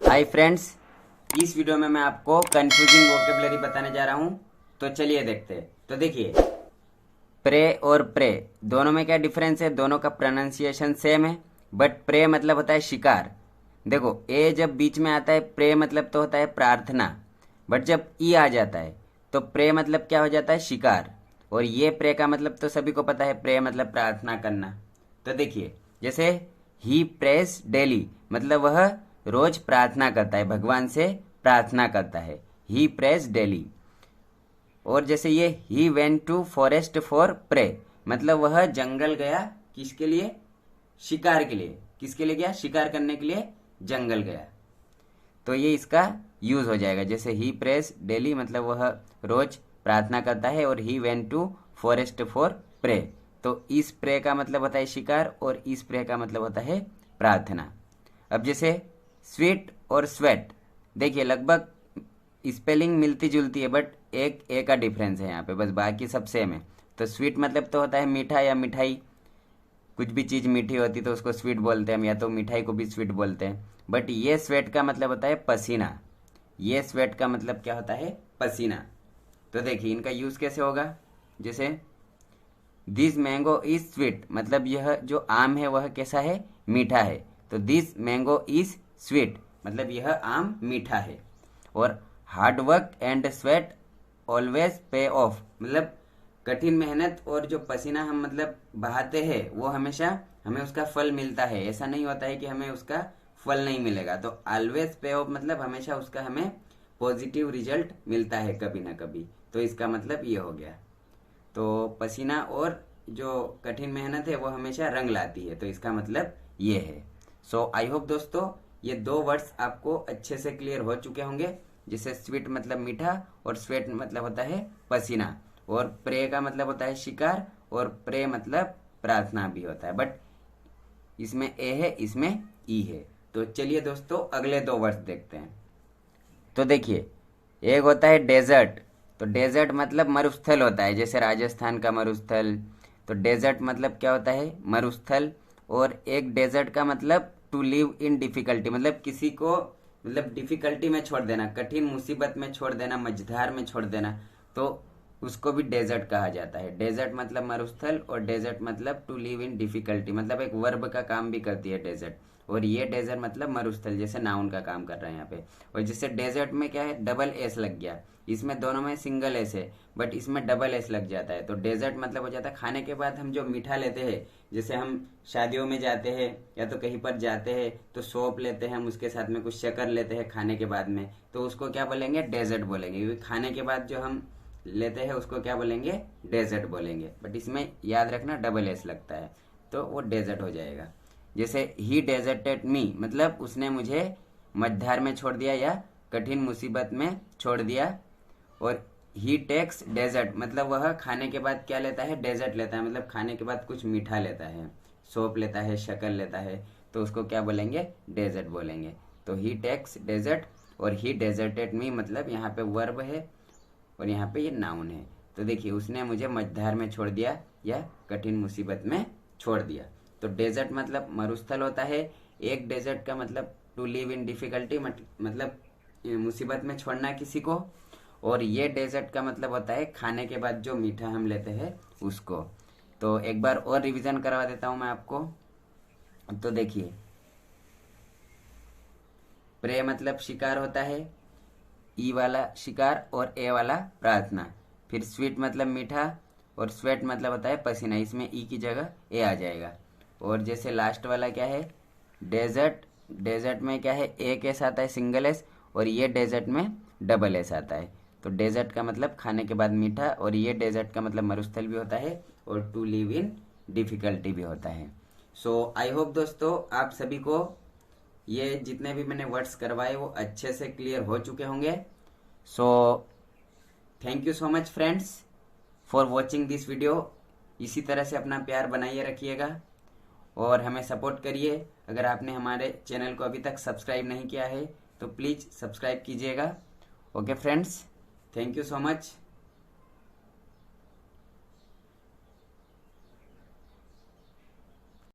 Hi friends, इस video में मैं आपको कंफ्यूजिंग वोकेबलरी बताने जा रहा हूं। तो चलिए देखते हैं। तो देखिए, प्रे और प्रे दोनों में क्या डिफरेंस है। दोनों का प्रोनाउंसिएशन सेम है, बट प्रे मतलब होता है शिकार। देखो, ए जब बीच में आता है प्रे मतलब तो होता है प्रार्थना, बट जब ई आ जाता है तो प्रे मतलब क्या हो जाता है, शिकार। और ये प्रे का मतलब तो सभी को पता है, प्रे मतलब प्रार्थना करना। तो देखिए, जैसे ही प्रेस डेली मतलब वह रोज प्रार्थना करता है, भगवान से प्रार्थना करता है। He prays daily. और जैसे ये he went to forest for pray मतलब वह जंगल गया किसके लिए, शिकार के लिए। किसके लिए गया, शिकार करने के लिए जंगल गया। तो ये इसका यूज हो जाएगा। जैसे ही प्रेस डेली मतलब वह रोज प्रार्थना करता है, और he went to forest for pray तो इस प्रे का मतलब होता है शिकार, और इस प्रे का मतलब होता है प्रार्थना। अब जैसे स्वीट और स्वेट, देखिए लगभग स्पेलिंग मिलती जुलती है, बट एक ए का डिफरेंस है यहाँ पे, बस बाकी सब सेम है। तो स्वीट मतलब तो होता है मीठा या मिठाई। कुछ भी चीज़ मीठी होती तो उसको स्वीट बोलते हैं हम, या तो मिठाई को भी स्वीट बोलते हैं। बट ये स्वेट का मतलब होता है पसीना। ये स्वेट का मतलब क्या होता है, पसीना। तो देखिए इनका यूज़ कैसे होगा। जैसे दिस मैंगो इज स्वीट मतलब यह जो आम है वह कैसा है, मीठा है। तो दिस मैंगो इज स्वीट मतलब यह आम मीठा है। और hard work and sweat always पे ऑफ मतलब कठिन मेहनत और जो पसीना हम मतलब बहाते हैं वो हमेशा हमें उसका फल मिलता है। ऐसा नहीं होता है कि हमें उसका फल नहीं मिलेगा। तो ऑलवेज पे ऑफ मतलब हमेशा उसका हमें पॉजिटिव रिजल्ट मिलता है कभी ना कभी। तो इसका मतलब ये हो गया। तो पसीना और जो कठिन मेहनत है वो हमेशा रंग लाती है, तो इसका मतलब ये है। सो आई होप दोस्तों ये दो वर्ड्स आपको अच्छे से क्लियर हो चुके होंगे। जिसे स्वीट मतलब मीठा, और स्वेट मतलब होता है पसीना, और प्रे का मतलब होता है शिकार, और प्रे मतलब प्रार्थना भी होता है। बट इसमें ए है, इसमें ई है। तो चलिए दोस्तों अगले दो वर्ड्स देखते हैं। तो देखिए, एक होता है डेजर्ट। तो डेजर्ट मतलब मरुस्थल होता है, जैसे राजस्थान का मरुस्थल। तो डेजर्ट मतलब क्या होता है, मरुस्थल। और एक डेजर्ट का मतलब टू लिव इन डिफिकल्टी मतलब किसी को मतलब डिफिकल्टी में छोड़ देना, कठिन मुसीबत में छोड़ देना, मझधार में छोड़ देना। तो उसको भी डेजर्ट कहा जाता है। डेजर्ट मतलब मरुस्थल, और डेजर्ट मतलब टू लिव इन डिफिकल्टी मतलब एक वर्ब का काम भी करती है डेजर्ट। और ये डेजर्ट मतलब मरुस्थल, जैसे नाउन का काम कर रहे हैं यहाँ पे। और जैसे डेजर्ट में क्या है, डबल एस लग गया। इसमें दोनों में सिंगल एस है, बट इसमें डबल एस लग जाता है। तो डेजर्ट मतलब हो जाता है खाने के बाद हम जो मीठा लेते हैं। जैसे हम शादियों में जाते हैं या तो कहीं पर जाते हैं तो सौंफ लेते हैं हम, उसके साथ में कुछ शक्कर लेते हैं खाने के बाद में, तो उसको क्या बोलेंगे, डेजर्ट बोलेंगे। क्योंकि खाने के बाद जो हम लेते हैं उसको क्या बोलेंगे, डेजर्ट बोलेंगे। बट इसमें याद रखना डबल एस लगता है, तो वो डेजर्ट हो जाएगा। जैसे ही डेजर्टेड मी मतलब उसने मुझे मझधार में छोड़ दिया या कठिन मुसीबत में छोड़ दिया। और ही टेक्स डेजर्ट मतलब वह खाने के बाद क्या लेता है, डेजर्ट लेता है। मतलब खाने के बाद कुछ मीठा लेता है, सौंफ लेता है, शक्कर लेता है, तो उसको क्या बोलेंगे, डेजर्ट बोलेंगे। तो ही टेक्स डेजर्ट, और ही डेजर्टेड मी मतलब यहाँ पे वर्ब है, और यहाँ पे ये नाउन है। तो देखिए उसने मुझे मझधार में छोड़ दिया या कठिन मुसीबत में छोड़ दिया। तो डेजर्ट मतलब मरुस्थल होता है। एक डेजर्ट का मतलब टू लिव इन डिफिकल्टी मतलब मुसीबत में छोड़ना किसी को। और ये डेजर्ट का मतलब होता है खाने के बाद जो मीठा हम लेते हैं उसको। तो एक बार और रिवीजन करवा देता हूँ मैं आपको। तो देखिए, प्रे मतलब शिकार होता है, ई वाला शिकार, और ए वाला प्रार्थना। फिर स्वीट मतलब मीठा, और स्वेट मतलब होता है पसीना। इसमें ई की जगह ए आ जाएगा। और जैसे लास्ट वाला क्या है, डेजर्ट। डेजर्ट में क्या है, एक एस आता है, सिंगल एस, और ये डेजर्ट में डबल एस आता है। तो डेजर्ट का मतलब खाने के बाद मीठा, और ये डेजर्ट का मतलब मरुस्थल भी होता है, और टू लिव इन डिफिकल्टी भी होता है। सो आई होप दोस्तों आप सभी को ये जितने भी मैंने वर्ड्स करवाए वो अच्छे से क्लियर हो चुके होंगे। So thank you so much friends for watching this video. इसी तरह से अपना प्यार बनाइए रखिएगा, और हमें सपोर्ट करिए। अगर आपने हमारे चैनल को अभी तक सब्सक्राइब नहीं किया है तो प्लीज़ सब्सक्राइब कीजिएगा। Okay friends, thank you so much.